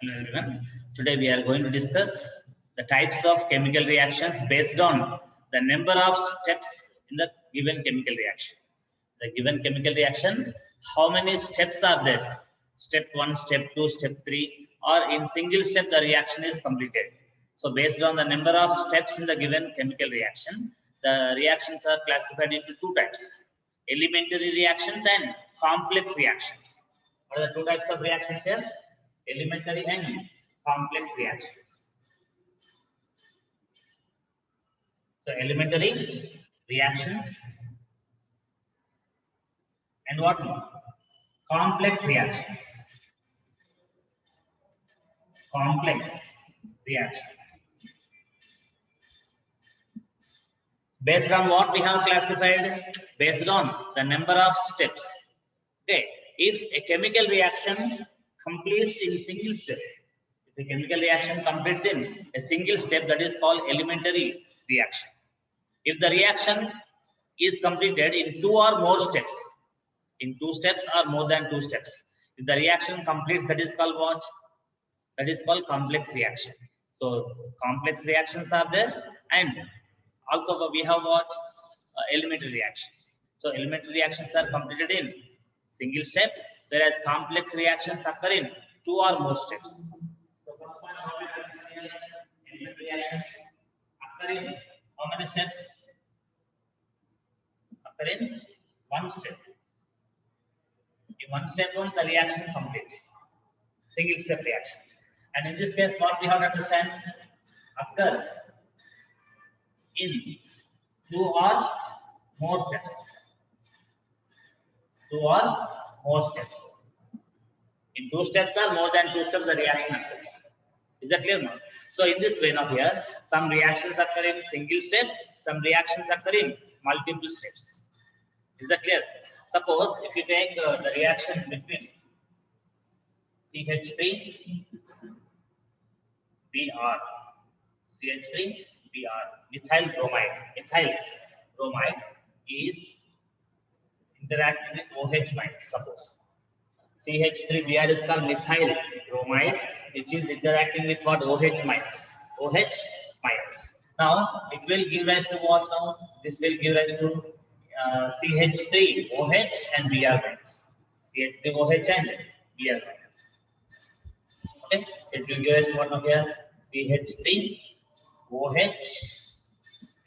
Hello everyone. Today we are going to discuss the types of chemical reactions based on the number of steps in the given chemical reaction. The given chemical reaction, how many steps are there? Step 1, step 2, step 3, or in single step the reaction is completed. So based on the number of steps in the given chemical reaction, the reactions are classified into two types: elementary reactions and complex reactions. What are the two types of reactions here? Elementary and complex reactions. So elementary reactions and what more? Complex reactions. Complex reactions. Based on what we have classified? Based on the number of steps. Okay. If a chemical reaction completes in single step, if a chemical reaction completes in a single step, that is called elementary reaction. If the reaction is completed in two or more steps, in two steps or more than two steps, if the reaction completes, that is called what? That is called complex reaction. So complex reactions are there, and also we have what? Elementary reactions. So elementary reactions are completed in single step, whereas complex reactions occur in two or more steps. So first one, how we understand elementary reactions occur in how many steps? Occur in one step. In one step only the reaction completes. Single step reactions. And in this case, what we have to understand? Occur in two or more steps. Two or more steps. In two steps or more than two steps, the reaction occurs. Is that clear now? So in this way now here, some reactions occur in single step, some reactions occur in multiple steps. Is that clear? Suppose if you take the reaction between CH3 Br, CH3 Br, methyl bromide is interacting with OH minus. Suppose CH3 Br is called methyl bromide, which is interacting with what? OH minus. OH minus. Now it will give rise to what now? This will give rise to CH3 OH and Br minus. CH3 OH and Br minus. Okay, it will give us what now here? CH3 OH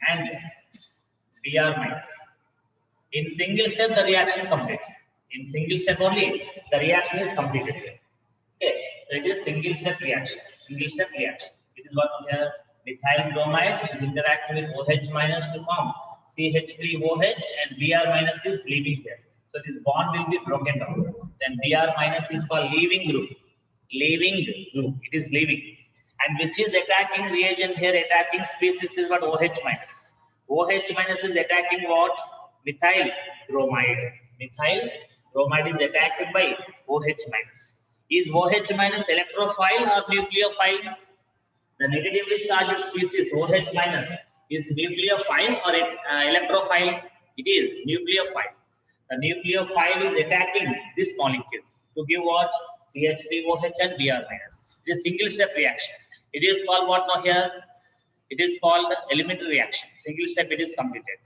and Br minus. In single step, the reaction completes. In single step only, the reaction is completed. Okay, so it is single step reaction. Single step reaction. It is what here? Methyl bromide is interacting with OH minus to form CH3OH, and Br minus is leaving here. So this bond will be broken down. Then Br minus is called leaving group. Leaving group. It is leaving. And which is attacking reagent here? Attacking species is what? OH minus. OH minus is attacking what? Methyl bromide. Methyl bromide is attacked by OH minus. Is OH minus electrophile or nucleophile? The negatively charged species OH minus is nucleophile or electrophile? It is nucleophile. The nucleophile is attacking this molecule to give what? CH3OH and Br minus. It is single step reaction. It is called what now here? It is called elementary reaction. Single step it is completed.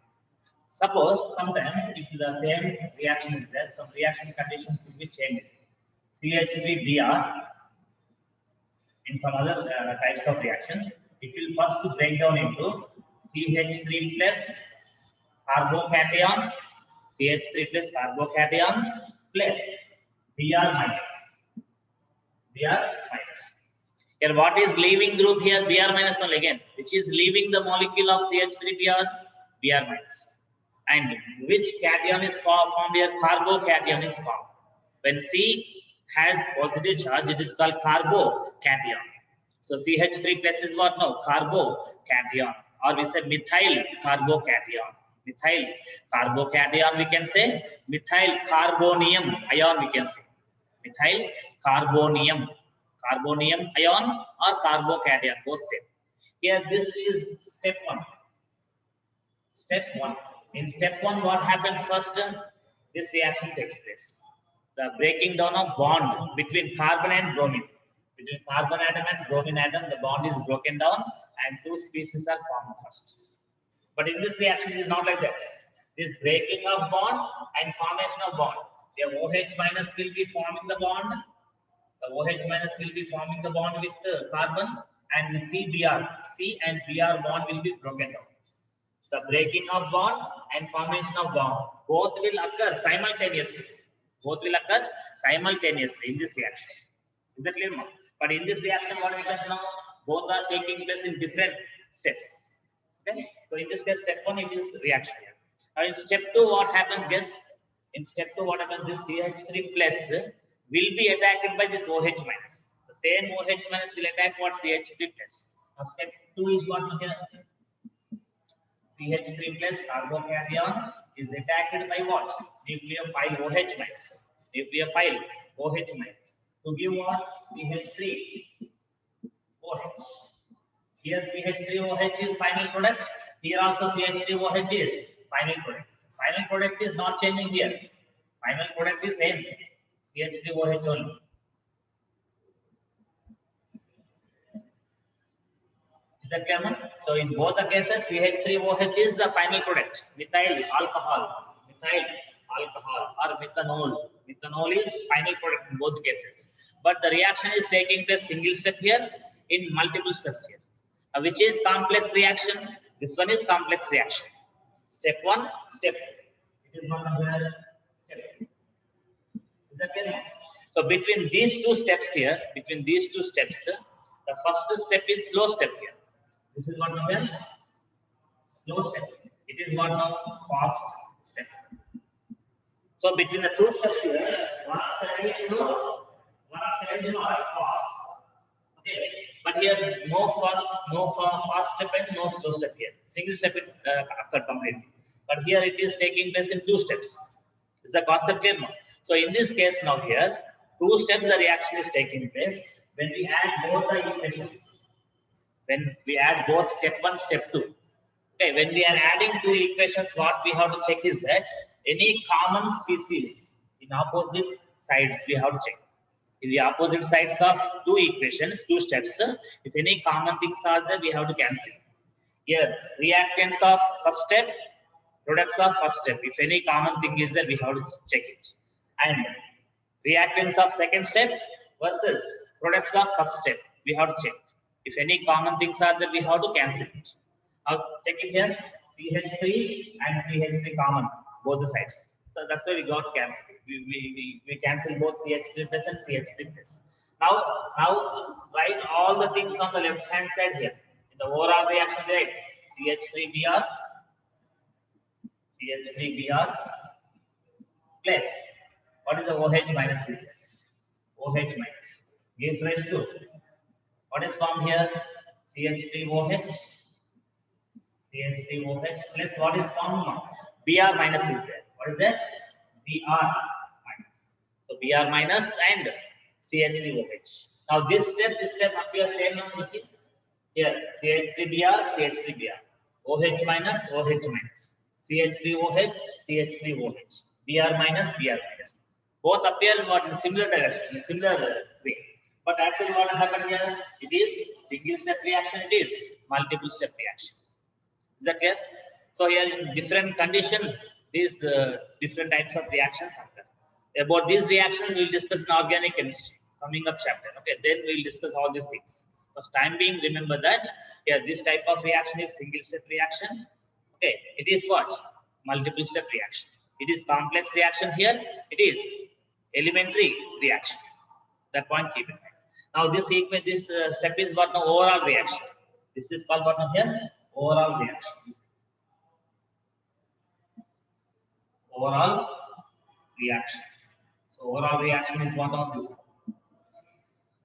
Suppose sometimes if the same reaction is there, some reaction conditions will be changed. CH3Br in some other types of reactions, it will first break down into CH3 plus carbocation, CH3 plus carbocation plus Br minus. Br minus. Here what is leaving group here? Br minus only again, which is leaving the molecule of CH3Br? Br minus. And which cation is formed here? Carbocation is formed. When C has positive charge, it is called carbocation. So CH3 plus is what now? Carbocation, or we say methyl carbocation. Methyl carbocation we can say. Methyl carbonium ion we can say. Methyl carbonium ion or carbocation, both same. Here this is step 1. Step 1. In step 1, what happens first? This reaction takes place. The breaking down of bond between carbon and bromine. Between carbon atom and bromine atom, the bond is broken down and two species are formed first. But in this reaction, it is not like that. This breaking of bond and formation of bond. The OH minus will be forming the bond. The OH minus will be forming the bond with carbon, and the CBr, C and Br bond will be broken down. The breaking of bond and formation of bond, both will occur simultaneously. Both will occur simultaneously in this reaction. Is that clear? But in this reaction, what happens now? Both are taking place in different steps. Okay. So in this case, step 1, it is reaction. Now in step 2, what happens? Guess. In step 2, what happens? This CH3 plus will be attacked by this OH minus. The same OH minus will attack what CH3 plus. Now step 2 is what here? CH3 plus carbocation is attacked by what? Nucleophile OH minus. Nucleophile OH minus. To give what? CH3 OH. Here CH3OH is final product. Here also CH3OH is final product. Final product is not changing here. Final product is same. CH3OH only. Is that clear? So in both the cases, CH3OH is the final product. Methyl alcohol or methanol. Methanol is final product in both cases. But the reaction is taking place single step here, in multiple steps here. Which is complex reaction? This one is complex reaction. Step 1, step 2. It is not another step. Is that clear? So between these two steps here, the first step is slow step here. This is what we call slow step. It is what now fast step. So between the two steps here, one step is slow, one step is not fast. Okay. But here no fast step and no slow step here. Single step occurred completely. But here it is taking place in two steps. Is the concept clear now? So in this case now here, two steps the reaction is taking place. When we add both the equations, when we add both step 1, step 2. Okay, when we are adding two equations, what we have to check is that any common species in opposite sides we have to check. In the opposite sides of two equations, two steps, if any common things are there, we have to cancel. Here, reactants of first step, products of first step. If any common thing is there, we have to check it. And reactants of second step versus products of first step, we have to check. If any common things are there, we have to cancel it. Now check it here, CH3 and CH3 common, both the sides. So that's why we got cancelled. We cancel both CH3 plus and CH3 plus. Now write all the things on the left hand side here. In the overall reaction, right? CH3Br plus, what is the OH minus? OH minus gives rise to, what is formed here? CH3OH plus what is formed now? Br minus is there. What is that? Br minus. So Br minus and CH3OH. Now this step appears same now. You see here CH3Br, OH minus, CH3OH, Br minus. Both appear in similar direction, in similar way. But actually, what happened here? It is single step reaction. It is multiple step reaction. Is that clear? So here, in different conditions, these different types of reactions happen. About these reactions, we will discuss in organic chemistry coming up chapter. Okay, then we will discuss all these things. First time being, remember that here this type of reaction is single step reaction. Okay, it is what? Multiple step reaction. It is complex reaction here. It is elementary reaction. That point keep in mind. Now this step is what now overall reaction. This is called what now here? Overall reaction. Overall reaction. So overall reaction is what on this one.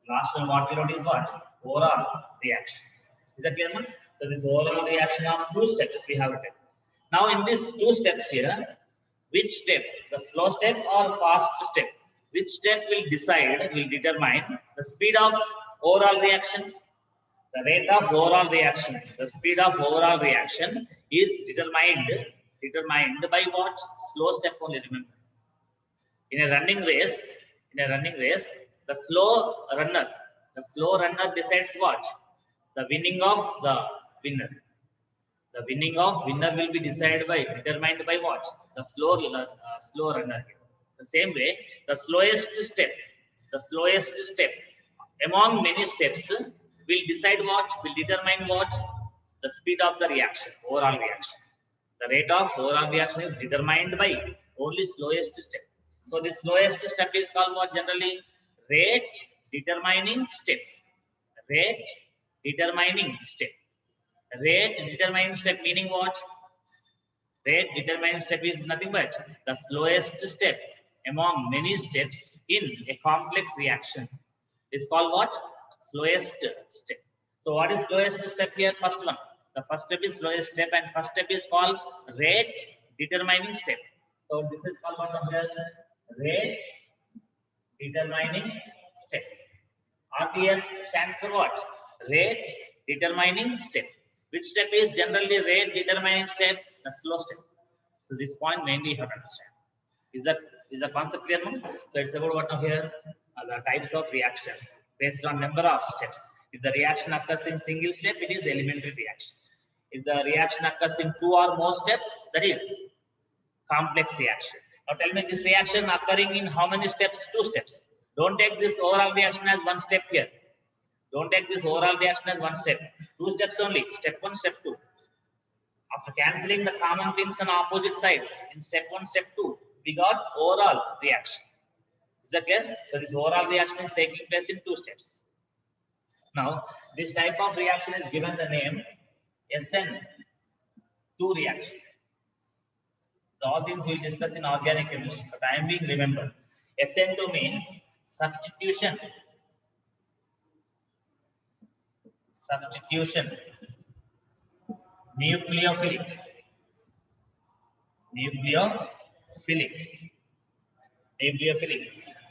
Last one what we wrote is what? Overall reaction. Is that clear? So this overall reaction of two steps we have written. Now in these two steps here, which step, the slow step or fast step, which step will determine the speed of overall reaction, the rate of overall reaction, the speed of overall reaction is determined by what? Slow step only, remember. In a running race, the slow runner The slow runner decides what? The winning of the winner. The winning of winner will be decided by, determined by what? The slow runner. The same way, the slowest step among many steps will decide what? Will determine what? The speed of the reaction, overall reaction. The rate of overall reaction is determined by only slowest step. So the slowest step is called what generally? Rate determining step. Rate determining step. Rate determining step meaning what? Rate determining step is nothing but the slowest step among many steps in a complex reaction. It's called what? Slowest step. So what is slowest step here? First one. The first step is slowest step, and first step is called rate determining step. So this is called what here? Rate determining step. RTS stands for what? Rate determining step. Which step is generally rate determining step? The slow step. So this point mainly you have to understand. Is the concept clear now? So it's about what now here? The types of reactions based on number of steps. If the reaction occurs in single step, it is elementary reaction. If the reaction occurs in two or more steps, that is complex reaction. Now tell me, this reaction occurring in how many steps? Two steps. Don't take this overall reaction as one step here. Don't take this overall reaction as one step. Two steps only. Step one, step two. After cancelling the common things on opposite sides, in step one, step two, we got overall reaction. Is that clear? So this overall reaction is taking place in two steps. Now, this type of reaction is given the name SN2 reaction. So all things we will discuss in organic chemistry, but I am being remembered. SN2 means substitution nucleophilic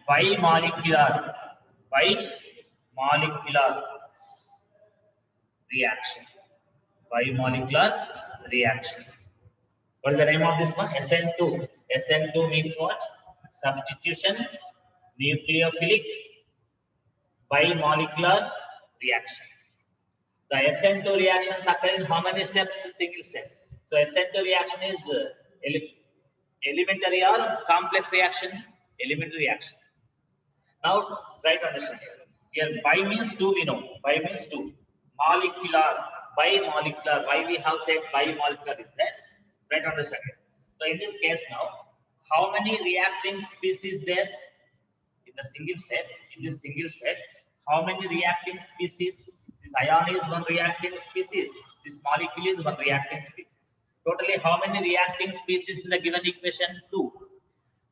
bimolecular reaction. What is the name of this one? SN2. SN2 means what? Substitution nucleophilic bimolecular reaction. The SN2 reactions occur in how many steps? Single step. So SN2 reaction is elementary or complex reaction? Elementary reaction. Now try to understand here. Here bi means two, we know. Bi means two. Bimolecular. Why we have said bimolecular is that? Try to understand here. So in this case now, how many reacting species there? In the single step, how many reacting species? This ion is one reacting species. This molecule is one reacting species. Totally, how many reacting species in the given equation? Two.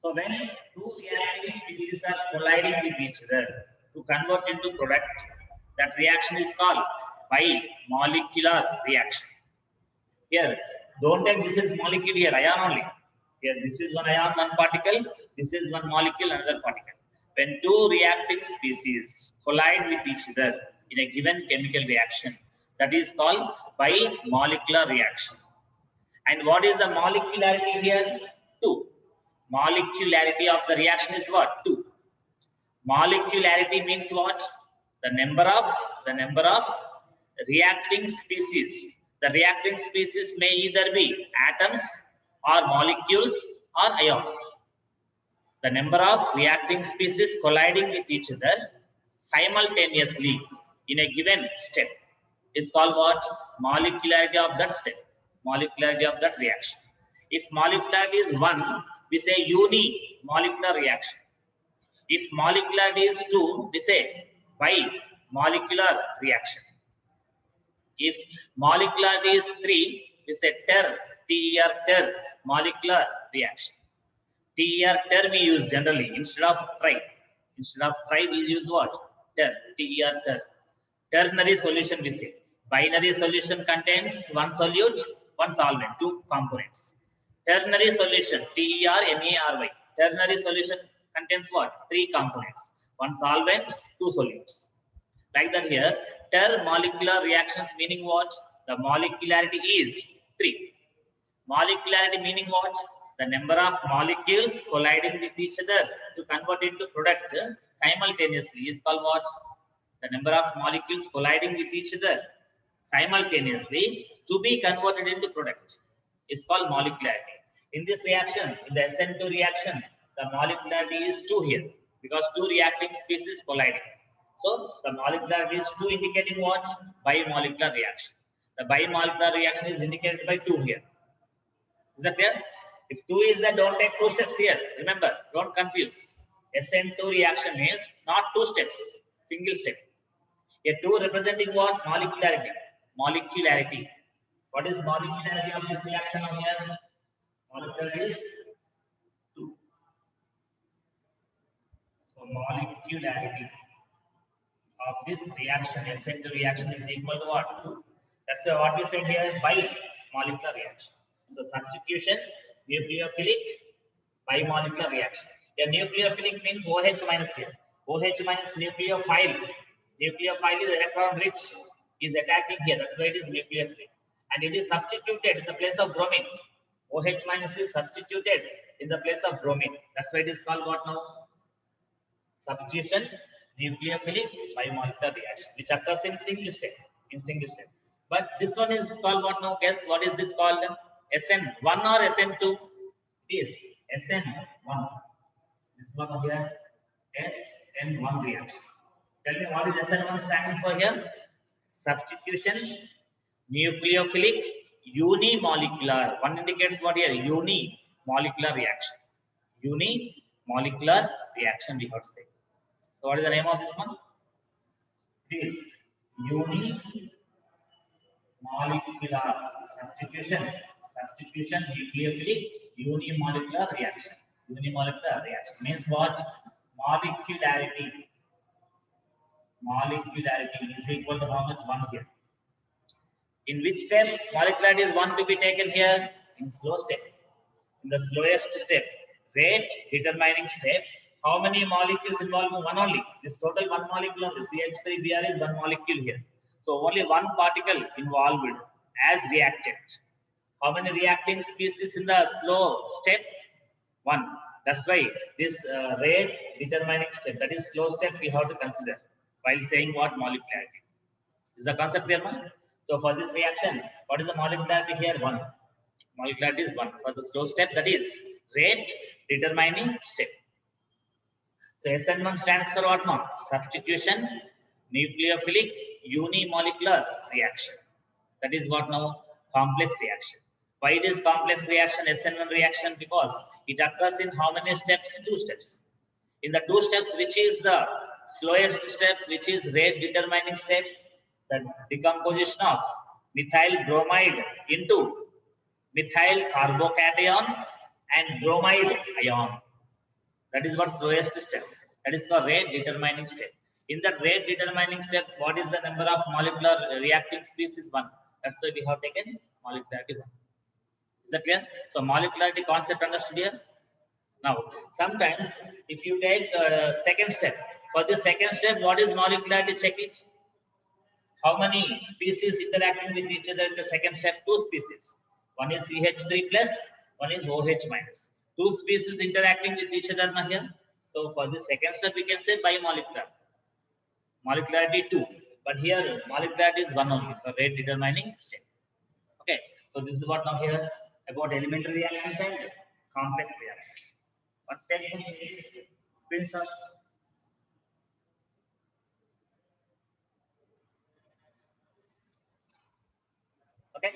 So when two reacting species are colliding with each other to convert into product, that reaction is called bimolecular reaction. Here, don't take this is molecule here, ion only. Here, this is one ion, one particle. This is one molecule, another particle. When two reacting species collide with each other in a given chemical reaction, that is called bimolecular reaction. And what is the molecularity here? 2. Molecularity of the reaction is what? 2. Molecularity means what? The number of reacting species. The reacting species may either be atoms or molecules or ions. The number of reacting species colliding with each other simultaneously in a given step is called what? Molecularity of that step. Molecularity of that reaction. If molecularity is 1, we say unimolecular reaction. If molecularity is 2, we say bimolecular reaction. If molecularity is 3, we say ter molecular reaction. Ter we use generally instead of tri. Instead of tri, we use what? Ter. Ternary solution we say. Binary solution contains one solute, one solvent, two components. Ternary solution, TERNARY. Ternary solution contains what? 3 components. One solvent, 2 solutes. Like that here, molecular reactions meaning what? The molecularity is 3. Molecularity meaning what? The number of molecules colliding with each other to convert into product simultaneously is called what? The number of molecules colliding with each other simultaneously to be converted into product is called molecularity. In this reaction, in the SN2 reaction, the molecularity is 2 here because 2 reacting species colliding. So the molecularity is 2 indicating what? Bimolecular reaction. The bimolecular reaction is indicated by 2 here. Is that clear? If 2 is there, don't take 2 steps here. Remember, don't confuse. SN2 reaction means not 2 steps, single step. A 2 representing what? Molecularity. Molecularity. What is molecularity of this reaction over here? Molecularity is 2. So molecularity of this reaction, SN2 reaction is equal to what? 2. That's what we said here by molecular reaction. So substitution, nucleophilic, bimolecular reaction. A nucleophilic means OH minus here. OH minus nucleophile. Nucleophile is electron rich, is attacking here. That's why it is nucleophilic. And it is substituted in the place of bromine. OH minus is substituted in the place of bromine. That's why it is called what now? Substitution, nucleophilic, bimolecular reaction, which occurs in single step. But this one is called what now? Guess what is this called? SN1 or SN2? It is SN1. This one here, SN1 reaction. Tell me what is SN1 standing for here? Substitution, nucleophilic, unimolecular. One indicates what here? Unimolecular reaction. Unimolecular reaction, we have to say. So what is the name of this one? It is unimolecular substitution, nucleophilic, unimolecular reaction. Unimolecular reaction means what? Molecularity. Molecularity is equal to how much? 1 here. In which step molecularity is 1 to be taken here? In slow step. In the slowest step, rate determining step. How many molecules involved? 1 only. This total 1 molecule of the CH3Br is 1 molecule here. So only 1 particle involved as reactant. How many reacting species in the slow step? 1. That's why this rate determining step, that is slow step, we have to consider while saying what? Molecularity. Is the concept there, man? So for this reaction, what is the molecularity here? 1. Molecularity is 1. For the slow step, that is rate determining step. So SN1 stands for what now? Substitution, nucleophilic, unimolecular reaction. That is what now? Complex reaction. Why it is complex reaction, SN1 reaction? Because it occurs in how many steps? 2 steps. In the 2 steps, which is the slowest step, which is rate determining step, the decomposition of methyl bromide into methyl carbocation and bromide ion. That is what slowest step. That is for rate determining step. In that rate determining step, what is the number of molecular reacting species? 1. That's why we have taken molecularity 1. Is that clear? So molecularity concept understood here. Now, sometimes if you take second step, for the second step, what is molecularity? Check it. How many species interacting with each other in the second step? 2 species. One is CH3 plus, one is OH minus. 2 species interacting with each other now here. So for the second step, we can say bimolecular. Molecularity 2. But here molecularity is 1 only for rate determining step. Okay. So this is what now here about elementary reactions and complex reactions. What step is screenshot? Okay.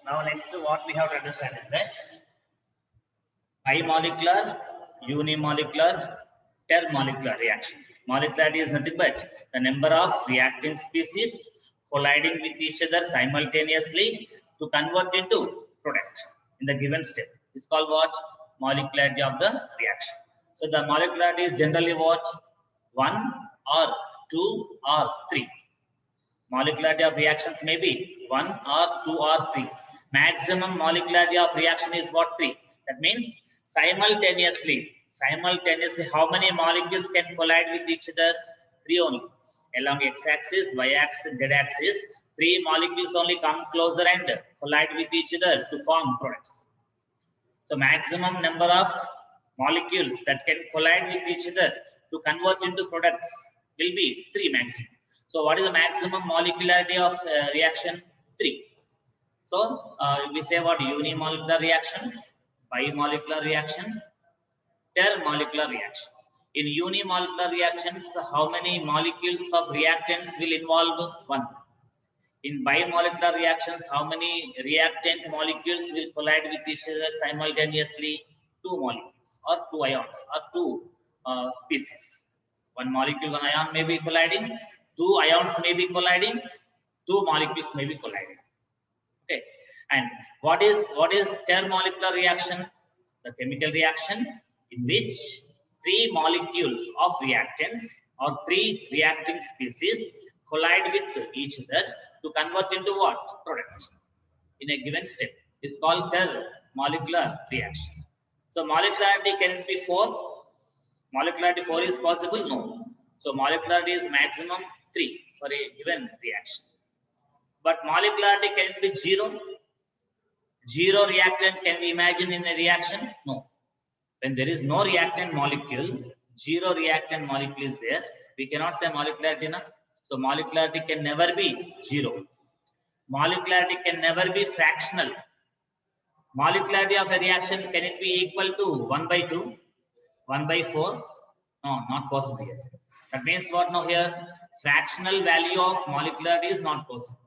Now next what we have to understand is that bimolecular, unimolecular, intermolecular reactions. Molecularity is nothing but the number of reacting species colliding with each other simultaneously to convert into product in the given step. It's called what? Molecularity of the reaction. So the molecularity is generally what? 1 or 2 or 3. Molecularity of reactions may be 1 or 2 or 3. Maximum molecularity of reaction is what? 3. That means simultaneously, how many molecules can collide with each other? 3 only. Along x-axis, y-axis, z-axis, 3 molecules only come closer and collide with each other to form products. So maximum number of molecules that can collide with each other to convert into products will be 3 maximum. So what is the maximum molecularity of reaction? 3. So we say about unimolecular reactions, bimolecular reactions, intermolecular reactions. In unimolecular reactions, how many molecules of reactants will involve? 1. In bimolecular reactions, how many reactant molecules will collide with each other simultaneously? 2 molecules or 2 ions or 2 species. 1 molecule, 1 ion may be colliding, 2 ions may be colliding, 2 molecules may be colliding. Okay. And what is intermolecular reaction? The chemical reaction in which 3 molecules of reactants or 3 reacting species collide with each other to convert into what? Product in a given step. It's called intermolecular reaction. So molecularity can be 4. Molecularity 4 is possible? No. So molecularity is maximum 3 for a given reaction. But molecularity can be 0. 0 reactant can be imagined in a reaction? No. When there is no reactant molecule, 0 reactant molecule is there, we cannot say molecularity. Na? So molecularity can never be 0. Molecularity can never be fractional. Molecularity of a reaction, can it be equal to 1 by 2, 1 by 4? No, not possible here. That means what now here? Fractional value of molecularity is not possible.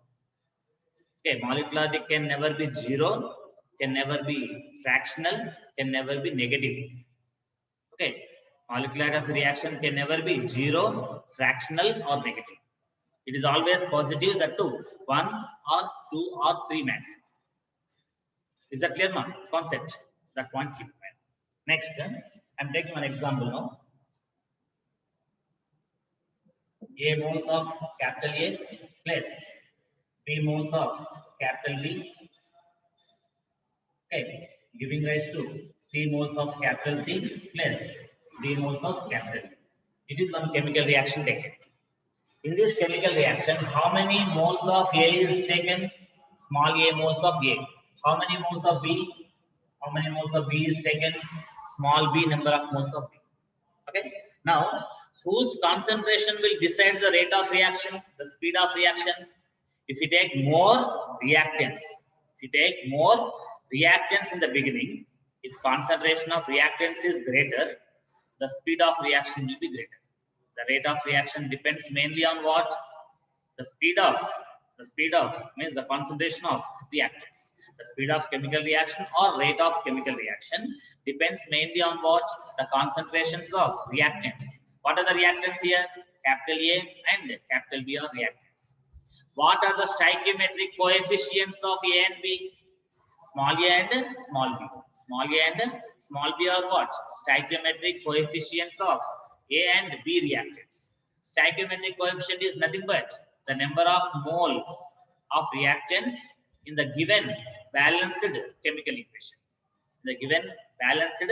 Okay, molecularity can never be 0, can never be fractional, can never be negative. Okay, molecularity of reaction can never be 0, fractional or negative. It is always positive, that too, 1 or 2 or 3 max. Is that clear now? Concept. That point keep in mind. Next, I'm taking an example now. A moles of capital A plus B moles of capital B. Okay, giving rise to C moles of capital C plus D moles of capital B. It is one chemical reaction taken. In this chemical reaction, how many moles of A is taken? Small a moles of A. How many moles of B? How many moles of B is taken? Small b number of moles of B. Okay. Now, whose concentration will decide the rate of reaction, the speed of reaction? If you take more reactants, in the beginning, if concentration of reactants is greater, the speed of reaction will be greater. The rate of reaction depends mainly on what? The speed of means the concentration of reactants. The speed of chemical reaction or rate of chemical reaction depends mainly on what? The concentrations of reactants. What are the reactants here? Capital A and capital B are reactants. What are the stoichiometric coefficients of A and B? Small a and small b. Small a and small b are what? Stoichiometric coefficients of A and B reactants. Stoichiometric coefficient is nothing but the number of moles of reactants in the given balanced chemical equation. The given balanced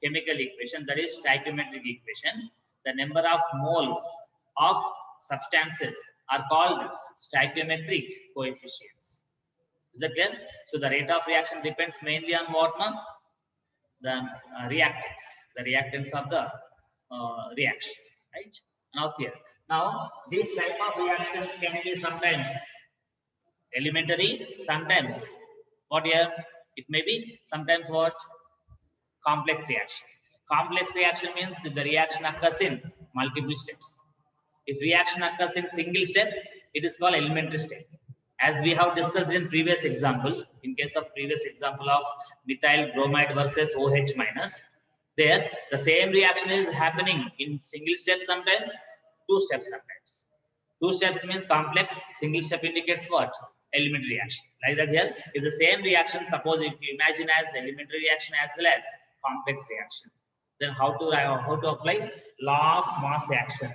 chemical equation, that is stoichiometric equation, the number of moles of substances are called stoichiometric coefficients. Is that clear? So the rate of reaction depends mainly on what? The reactants of the reaction, right? Now here. Now this type of reaction can be sometimes elementary, sometimes what here? It may be sometimes what? Complex reaction. Complex reaction means if the reaction occurs in multiple steps. If reaction occurs in single step, it is called elementary step. As we have discussed in previous example, in case of previous example of methyl bromide versus OH minus, there the same reaction is happening in single step sometimes, 2 steps sometimes. 2 steps means complex, single step indicates what? Elementary reaction. Like that here is the same reaction. Suppose if you imagine as elementary reaction as well as complex reaction, then how to apply law of mass action?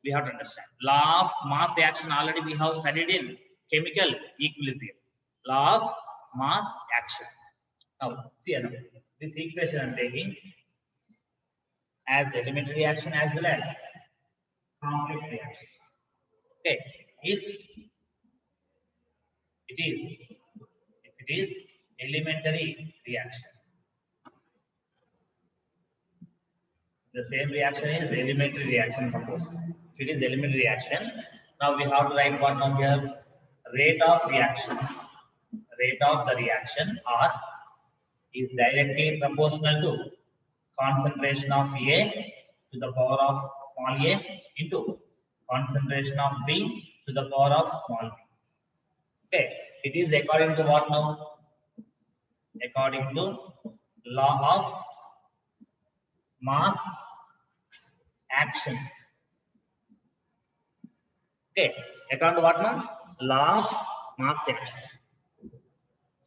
we have to understand. Law of mass action already we have studied in chemical equilibrium. Law of mass action. Now, see now, this equation I am taking as elementary reaction as well as complex reaction. Okay, if it is elementary reaction, the same reaction is elementary reaction. Suppose if it is elementary reaction, now we have to write what now here? Rate of reaction. Rate of the reaction R is directly proportional to concentration of A to the power of small a into concentration of B to the power of small b. Okay, it is according to what now? According to law of mass action. Okay, according to what now? Law of mass action.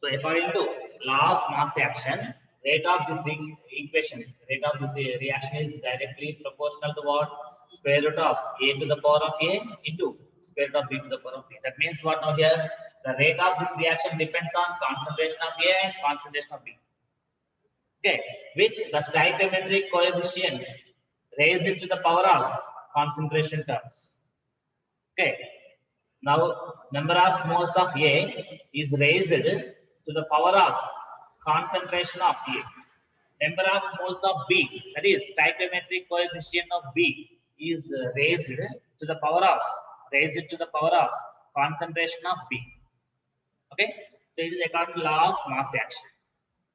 So according to law of mass action, rate of this equation, rate of this reaction is directly proportional to what? Square root of a to the power of a into square root of b to the power of b. That means what now here? The rate of this reaction depends on concentration of a and concentration of b. Okay, with the stoichiometric coefficients raised to the power of concentration terms. Okay, now number of moles of A is raised to the power of concentration of A. Number of moles of B, that is stoichiometric coefficient of B, is raised to the power of concentration of B. Okay, so it is according to law of mass action.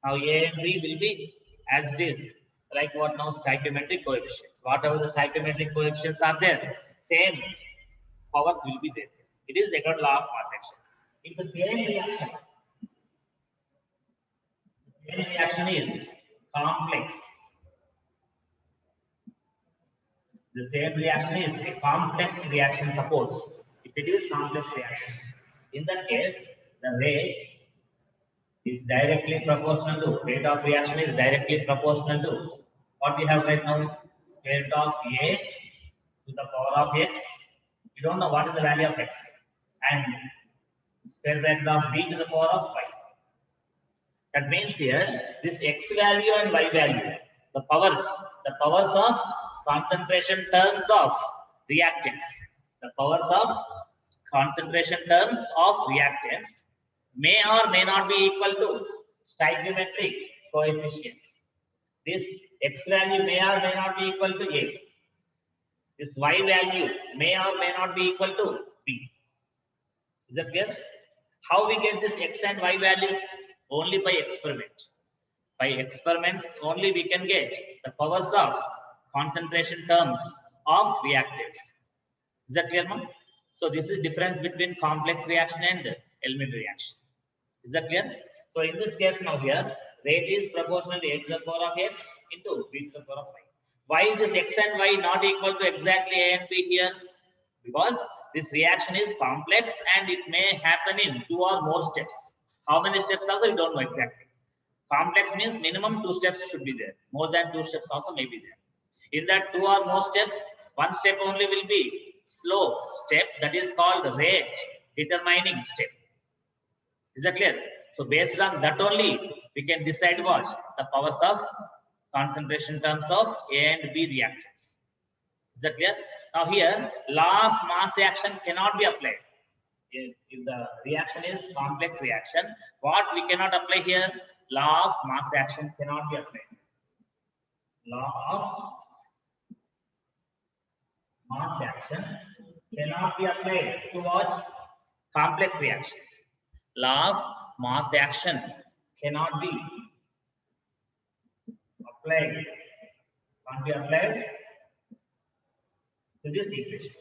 Now A and B will be as it is, like what now? Stoichiometric coefficients. Whatever the stoichiometric coefficients are there, same powers will be there. It is according to law of mass action. If the same reaction is complex, the same reaction is a complex reaction. Suppose if it is complex reaction, in that case the rate is directly proportional to what we have right now? Square root of a to the power of x. We don't know what is the value of x, and square bracket of b to the power of y. That means here this x value and y value, the powers of concentration terms of reactants, may or may not be equal to stoichiometric coefficients. This x value may or may not be equal to a. This y value may or may not be equal to b. Is that clear? How we get this x and y values? Only by experiment. By experiments only we can get the powers of concentration terms of reactants. Is that clear, ma'am? So this is difference between complex reaction and elementary reaction. Is that clear? So in this case now here, rate is proportional to a to the power of x into b to the power of y. Why this x and y not equal to exactly a and b here? Because this reaction is complex and it may happen in 2 or more steps. How many steps also we don't know exactly. Complex means minimum 2 steps should be there. More than 2 steps also may be there. In that 2 or more steps, one step only will be slow step, that is called rate determining step. Is that clear? So based on that only we can decide what? The powers of concentration terms of A and B reactants. Is that clear? Now here, law of mass action cannot be applied. If the reaction is complex reaction, what we cannot apply here? Law of mass action cannot be applied. Law of mass action cannot be applied to what? Complex reactions. Law of mass action cannot be applied. Can't be applied to this equation.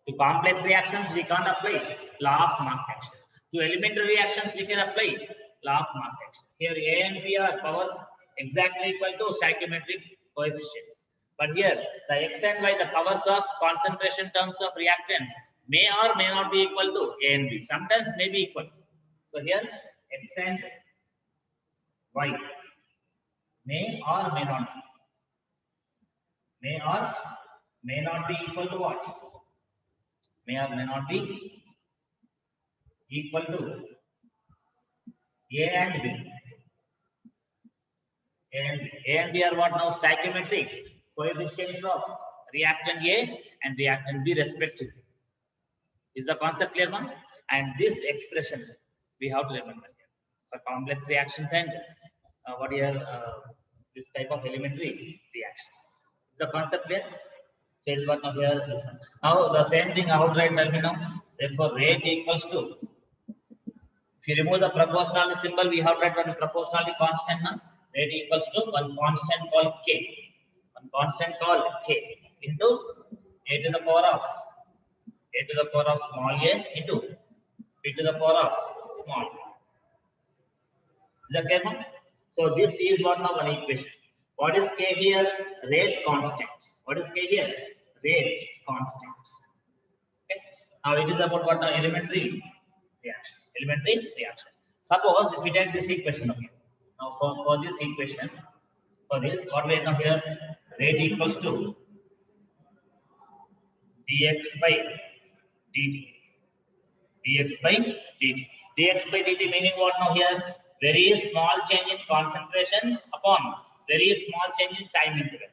To complex reactions, we can't apply law of mass action. To elementary reactions, we can apply law of mass action. Here, A and B are powers exactly equal to stoichiometric coefficients. But here, the x and y, the powers of concentration terms of reactants, may or may not be equal to A and B. Sometimes may be equal. So here, x and y may or may not be equal to what? may or may not be equal to A and B. A and B are what now? Stoichiometric coefficients of reactant A and reactant B respectively. Is the concept clear one? And this expression we have to remember here for complex reactions and what are this type of elementary reactions. Is the concept clear? So it is what now here this one. Now the same thing I have to write. Tell me now. Therefore, rate equals to. If you remove the proportionality symbol, we have to write one proportionality constant. Now rate equals to one constant called K. One constant called K into a to the power of small a into b to the power of small a. Is that clear now? So this is what now one equation. What is K here? Rate constant. What is K here? Rate constant. Okay. Now it is about what now? Elementary reaction. Elementary reaction. Suppose if we take this equation, okay. Now for this equation, for this, what we have here? Rate equals to dx by dt. Dx by dt. Dx by dt meaning what now here? Very small change in concentration upon very small change in time interval.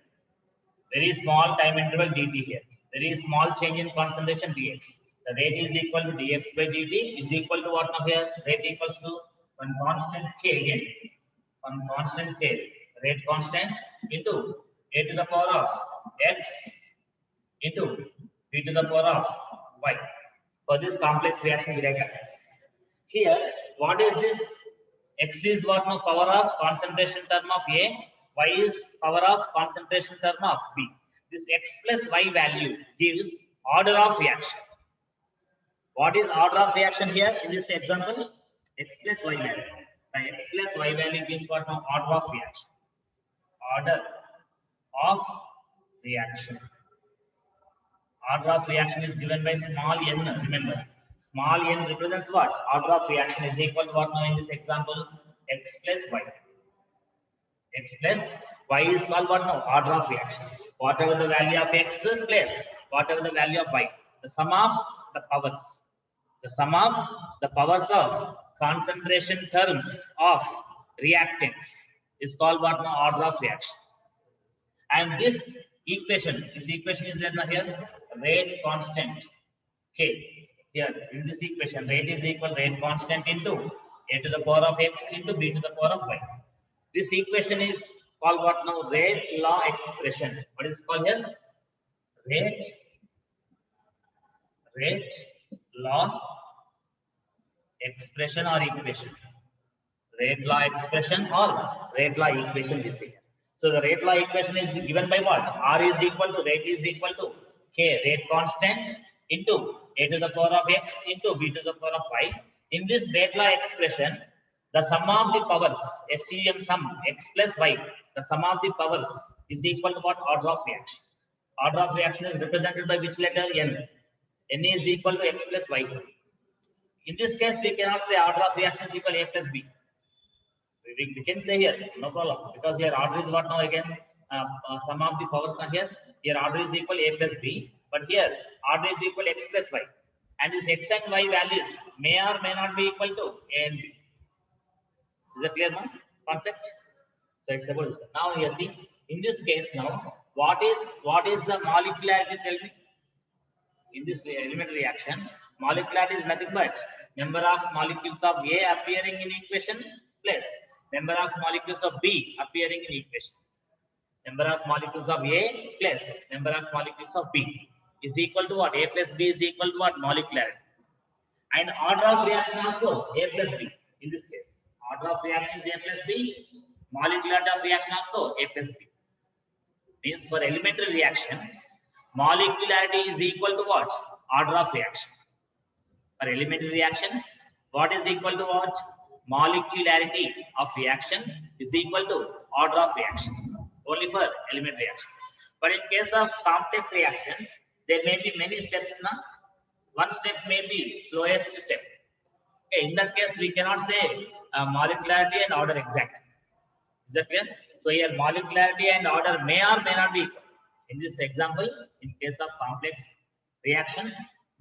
Very small time interval dt here. Very small change in concentration dx. The rate is equal to dx by dt is equal to what now here? Rate equals to one constant k again. One constant k. Rate constant into a to the power of x into b to the power of y. For this complex reaction we write here, what is this? X is what now? Power of concentration term of A. Y is power of concentration term of B. This x plus y value gives order of reaction. What is order of reaction here in this example? X plus y value. The x plus y value gives what now? Order of reaction. Order of reaction. Order of reaction is given by small n. Remember, small n represents what? Order of reaction is equal to what now in this example? X plus y. X plus y is called what now? Order of reaction. Whatever the value of x plus whatever the value of y. The sum of the powers. The sum of the powers of concentration terms of reactants is called what now? Order of reaction. And this equation is there here. Rate constant K. Here in this equation, rate is equal rate constant into a to the power of x into b to the power of y. This equation is called what now? Rate law expression. What is it called here? Rate law expression or equation. Rate law expression or rate law equation is here. So the rate law equation is given by what? R is equal to rate is equal to K, rate constant into a to the power of x into b to the power of y. In this rate law expression, the sum of the powers, SCM sum x plus y, the sum of the powers is equal to what? Order of reaction. Order of reaction is represented by which letter? N. N is equal to x plus y. In this case, we cannot say order of reaction is equal to A plus B. We can say here, no problem, because here order is what now again? Sum of the powers are here. Here order is equal A plus B, but here order is equal x plus y. And this x and y values may or may not be equal to A and B. Is that clear now? Concept? So it's about this. Now you see, in this case now, what is the molecularity? Tell me. In this elementary reaction, molecularity is nothing but number of molecules of A appearing in equation plus number of molecules of B appearing in equation. Number of molecules of A plus number of molecules of B is equal to what? A plus B is equal to what? Molecularity. And order of reaction also A plus B in this case. Order of reaction is A plus B. Molecularity of reaction also A plus B. Means for elementary reactions, molecularity is equal to what? Order of reaction. For elementary reactions, what is equal to what? Molecularity of reaction is equal to order of reaction. Only for elementary reactions. But in case of complex reactions, there may be many steps. One step may be slowest step. Okay, in that case, we cannot say molecularity and order exactly. Is that clear? So here molecularity and order may or may not be equal. In this example, in case of complex reactions,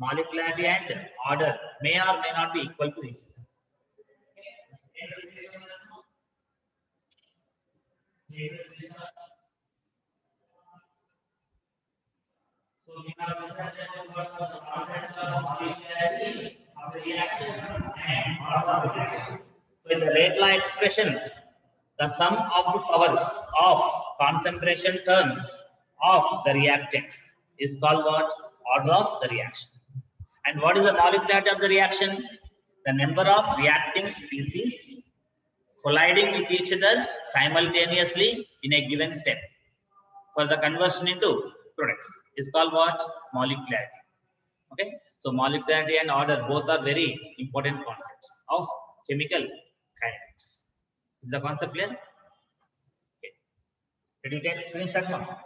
Molecularity and order may or may not be equal to each other. So we have understood what the concept of molecularity of the reaction and order of the reaction. So in the rate law expression, the sum of the powers of concentration terms of the reactants is called what? Order of the reaction. And what is the molecularity of the reaction? The number of reacting species colliding with each other simultaneously in a given step for the conversion into products is called what? Molecularity. Okay, so molecularity and order both are very important concepts of chemical kinetics. Is the concept clear? Okay. Did you take screenshot now?